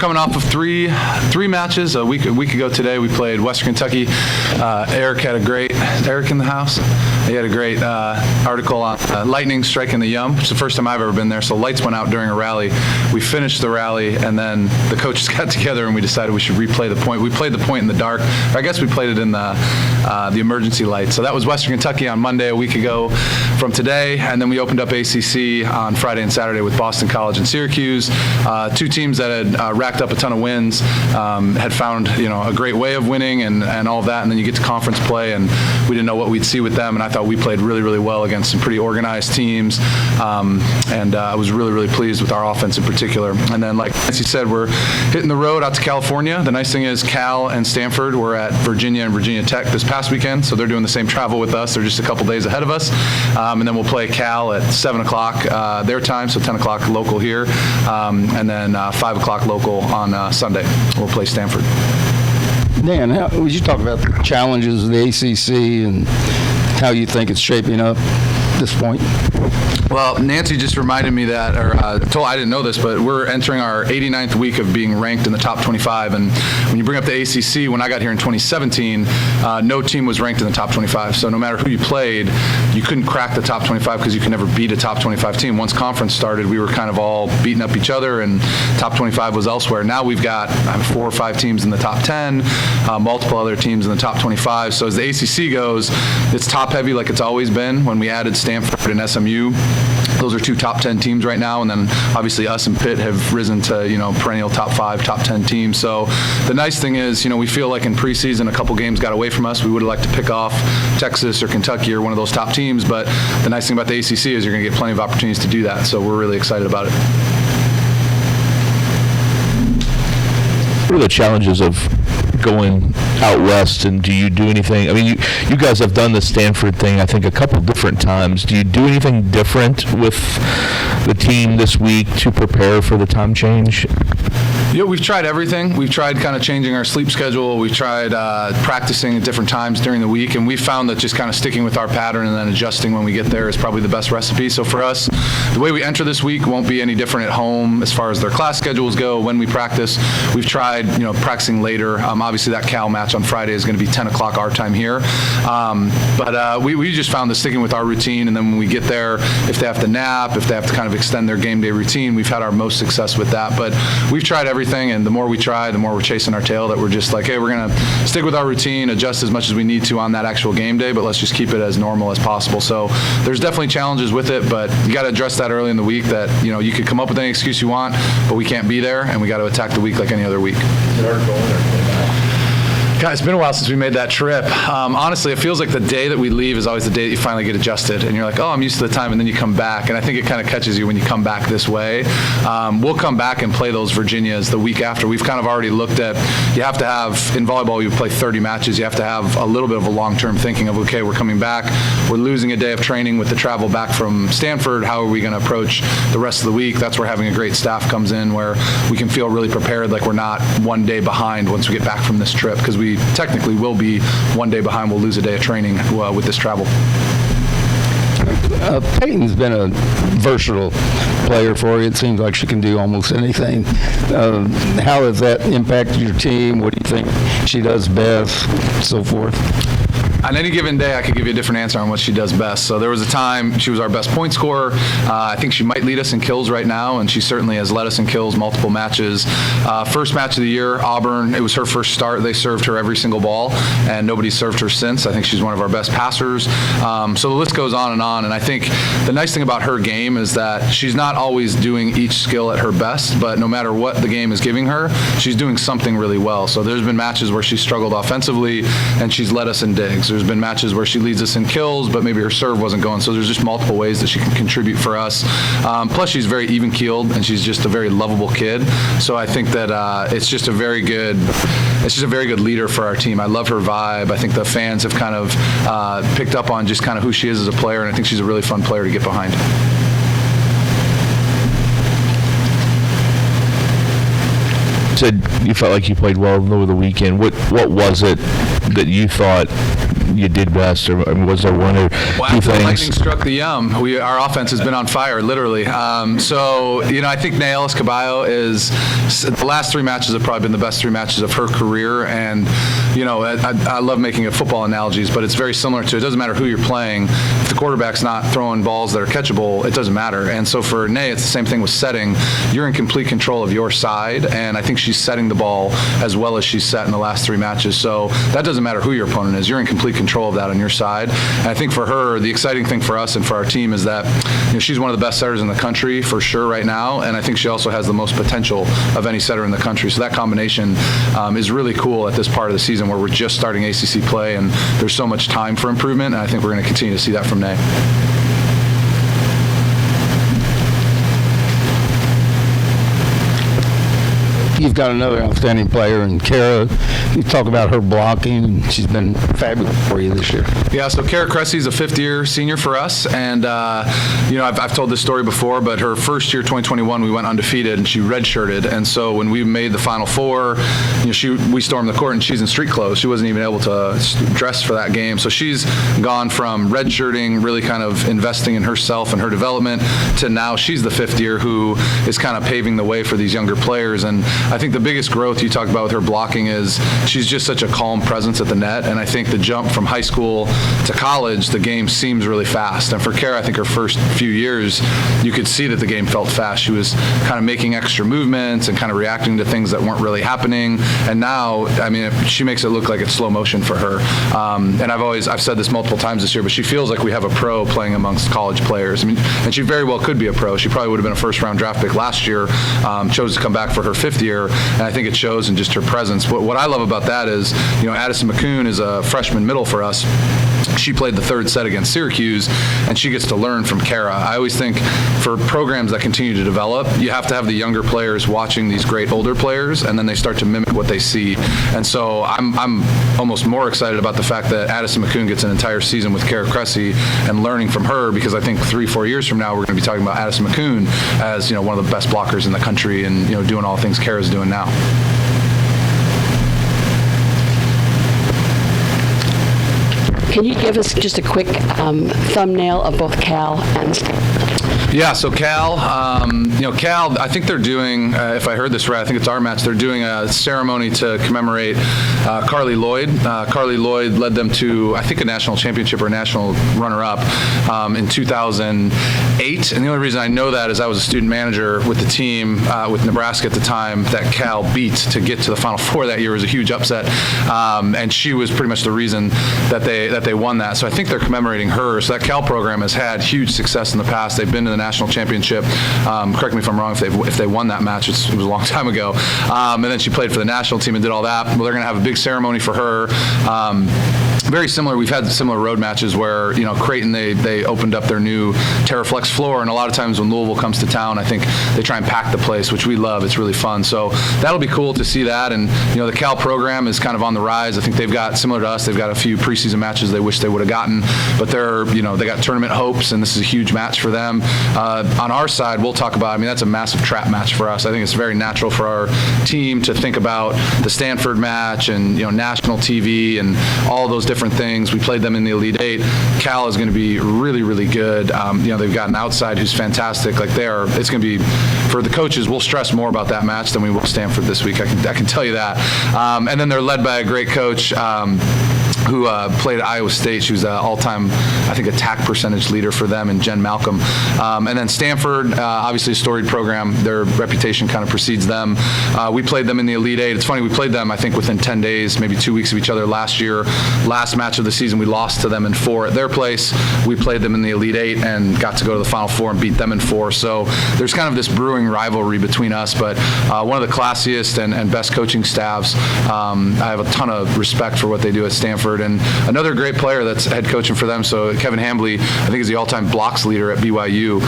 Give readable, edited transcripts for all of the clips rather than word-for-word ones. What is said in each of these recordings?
Coming off of three matches. A week ago today, we played Western Kentucky. Eric in the house. He had a great article on lightning striking the Yum. It's the first time I've ever been there. So lights went out during a rally. We finished the rally, and then the coaches got together and we decided we should replay the point. We played the point in the dark. I guess we played it in the emergency light. So that was Western Kentucky on Monday, a week ago from today, and then we opened up ACC on Friday and Saturday with Boston College and Syracuse. Two teams that had racked up a ton of wins, had found a great way of winning and all of that, and then you get to conference play, and we didn't know what we'd see with them, and I thought we played really, really well against some pretty organized teams, and I was really, really pleased with our offense in particular. And then, like Nancy said, we're hitting the road out to California. The nice thing is Cal and Stanford were at Virginia and Virginia Tech this past weekend, so they're doing the same travel with us. They're just a couple days ahead of us, and then we'll play Cal at 7 o'clock their time, so 10 o'clock local here, and then 5 o'clock local on Sunday. We'll play Stanford. Dan, would you talk about the challenges of the ACC and how you think it's shaping up at this point? Well, Nancy just reminded me that, I didn't know this, but we're entering our 89th week of being ranked in the top 25. And when you bring up the ACC, when I got here in 2017, no team was ranked in the top 25. So no matter who you played, you couldn't crack the top 25 because you could never beat a top 25 team. Once conference started, we were kind of all beating up each other, and top 25 was elsewhere. Now we've got 4 or 5 teams in the top 10, multiple other teams in the top 25. So as the ACC goes, it's top heavy like it's always been. When we added Stanford and SMU, those are 2 top 10 teams right now, and then obviously us and Pitt have risen to perennial top 5, top 10 teams. So the nice thing is, we feel like in preseason a couple games got away from us. We would have liked to pick off Texas or Kentucky or one of those top teams, but the nice thing about the ACC is you're going to get plenty of opportunities to do that. So we're really excited about it. What are the challenges of going out west, and do you do anything? I mean, you guys have done the Stanford thing, I think, a couple different times. Do you do anything different with the team this week to prepare for the time change? We've tried everything. We've tried kind of changing our sleep schedule. We've tried practicing at different times during the week, and we found that just kind of sticking with our pattern and then adjusting when we get there is probably the best recipe. So for us, the way we enter this week won't be any different at home as far as their class schedules go. When we practice, we've tried, practicing later. Obviously, that Cal match on Friday is going to be 10 o'clock our time here. But we just found that sticking with our routine, and then when we get there, if they have to nap, if they have to kind of extend their game day routine, we've had our most success with that. But we've tried everything, and the more we try, the more we're chasing our tail, that we're just like, hey, we're going to stick with our routine, adjust as much as we need to on that actual game day, but let's just keep it as normal as possible. So there's definitely challenges with it, but you got to address that early in the week that, you could come up with any excuse you want, but we can't be there, and we got to attack the week like any other week. God, it's been a while since we made that trip. Honestly, it feels like the day that we leave is always the day that you finally get adjusted, and you're like, oh, I'm used to the time, and then you come back, and I think it kind of catches you when you come back this way. We'll come back and play those Virginias the week after. We've kind of already looked at, you have to have, in volleyball, you play 30 matches, you have to have a little bit of a long-term thinking of, okay, we're coming back, we're losing a day of training with the travel back from Stanford, how are we going to approach the rest of the week? That's where having a great staff comes in, where we can feel really prepared, like we're not one day behind once we get back from this trip, because we technically will be one day behind. We'll lose a day of training with this travel. Peyton's been a versatile player for you. It seems like she can do almost anything. How has that impacted your team? What do you think she does best, so forth? On any given day, I could give you a different answer on what she does best. So there was a time she was our best point scorer. I think she might lead us in kills right now, and she certainly has led us in kills multiple matches. First match of the year, Auburn, it was her first start. They served her every single ball, and nobody's served her since. I think she's one of our best passers. So the list goes on, and I think the nice thing about her game is that she's not always doing each skill at her best, but no matter what the game is giving her, she's doing something really well. So there's been matches where she's struggled offensively, and she's led us in digs. There's been matches where she leads us in kills, but maybe her serve wasn't going. So there's just multiple ways that she can contribute for us. Plus, she's very even-keeled, and she's just a very lovable kid. So I think that it's just a very good leader for our team. I love her vibe. I think the fans have kind of picked up on just kind of who she is as a player, and I think she's a really fun player to get behind. Said you felt like you played well over the weekend. What was it that you thought you did best, or was there one or Well, two after the lightning things? struck the yum, our offense has been on fire, literally. So, I think Naelis Caballo is, the last 3 matches have probably been the best 3 matches of her career. And, I love making football analogies, but it's very similar to, it doesn't matter who you're playing. If the quarterback's not throwing balls that are catchable, it doesn't matter. And so for Nay, it's the same thing with setting. You're in complete control of your side, and I think she's setting the ball as well as she's set in the last 3 matches. So that doesn't matter who your opponent is. You're in complete control of that on your side. And I think for her, the exciting thing for us and for our team is that she's one of the best setters in the country for sure right now, and I think she also has the most potential of any setter in the country. So that combination is really cool at this part of the season where we're just starting ACC play and there's so much time for improvement, and I think we're going to continue to see that from Nay. You've got another outstanding player in Kara. You talk about her blocking, and she's been fabulous for you this year. Yeah, so Kara Cressy is a 5th-year senior for us, and I've told this story before, but her first year, 2021, we went undefeated, and she redshirted, and so when we made the Final Four, we stormed the court, and she's in street clothes. She wasn't even able to dress for that game, so she's gone from redshirting, really kind of investing in herself and her development, to now she's the 5th year who is kind of paving the way for these younger players. And I think the biggest growth you talked about with her blocking is she's just such a calm presence at the net, and I think the jump from high school to college, the game seems really fast. And for Kara, I think her first few years, you could see that the game felt fast. She was kind of making extra movements and kind of reacting to things that weren't really happening. And now, she makes it look like it's slow motion for her. And I've said this multiple times this year, but she feels like we have a pro playing amongst college players. And she very well could be a pro. She probably would have been a first-round draft pick last year, chose to come back for her 5th year, and I think it shows in just her presence. What I love about that is, Addison McCoon is a freshman middle for us. She played the 3rd set against Syracuse, and she gets to learn from Kara. I always think for programs that continue to develop, you have to have the younger players watching these great older players, and then they start to mimic what they see. And so I'm almost more excited about the fact that Addison McCoon gets an entire season with Kara Cressy and learning from her, because I think 3-4 years from now, we're going to be talking about Addison McCoon as, one of the best blockers in the country and, doing all the things Kara's doing now. Can you give us just a quick thumbnail of both Cal and Stanford? Yeah, so Cal, Cal, I think they're doing, if I heard this right, I think it's our match, they're doing a ceremony to commemorate Carly Lloyd. Carly Lloyd led them to, I think, a national championship or a national runner-up in 2008. And the only reason I know that is I was a student manager with the team with Nebraska at the time that Cal beat to get to the Final Four that year. It was a huge upset. And she was pretty much the reason that they won that. So I think they're commemorating her. So that Cal program has had huge success in the past. They've been to the national championship. Correct me if I'm wrong if they won that match. It was a long time ago. And then she played for the national team and did all that. Well, they're going to have a big ceremony for her. Very similar. We've had similar road matches where, Creighton, they opened up their new TerraFlex floor, and a lot of times when Louisville comes to town, I think they try and pack the place, which we love. It's really fun. So that'll be cool to see that. And, the Cal program is kind of on the rise. I think they've got, similar to us, they've got a few preseason matches they wish they would have gotten, but they're, they got tournament hopes, and this is a huge match for them. On our side, we'll talk about, that's a massive trap match for us. I think it's very natural for our team to think about the Stanford match and, national TV and all those different things. We played them in the Elite Eight. Cal is going to be really, really good. They've got an outside who's fantastic. It's going to be, for the coaches, we'll stress more about that match than we will Stanford this week. I can tell you that. And then they're led by a great coach who played at Iowa State. She was an all-time, I think, attack percentage leader for them, and Jen Malcolm. And then Stanford, obviously a storied program. Their reputation kind of precedes them. We played them in the Elite Eight. It's funny, we played them, I think, within 10 days, maybe 2 weeks of each other last year. Last match of the season, we lost to them in 4 at their place. We played them in the Elite Eight and got to go to the Final Four and beat them in 4. So there's kind of this brewing rivalry between us, but one of the classiest and best coaching staffs. I have a ton of respect for what they do at Stanford. And another great player that's head coaching for them, so Kevin Hambley, I think, is the all-time blocks leader at BYU.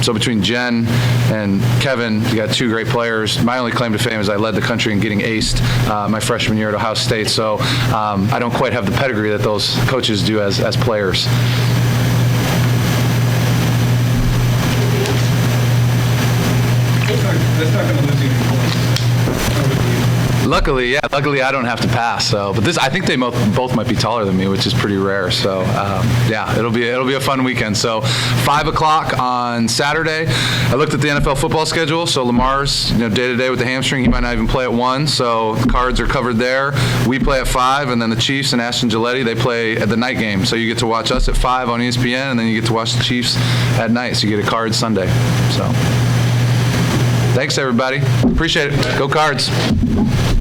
So between Jen and Kevin, you got 2 great players. My only claim to fame is I led the country in getting aced my freshman year at Ohio State. So I don't quite have the pedigree that those coaches do as players. That's not going to lose you any points. Luckily I don't have to pass. So, but I think they both might be taller than me, which is pretty rare. So, yeah, it'll be a fun weekend. So, 5 o'clock on Saturday. I looked at the NFL football schedule. So Lamar's day to day with the hamstring. He might not even play at 1. So the cards are covered there. We play at 5, and then the Chiefs and Ashton Gilletti, they play at the night game. So you get to watch us at 5 on ESPN, and then you get to watch the Chiefs at night. So you get a card Sunday. So thanks everybody. Appreciate it. Go Cards.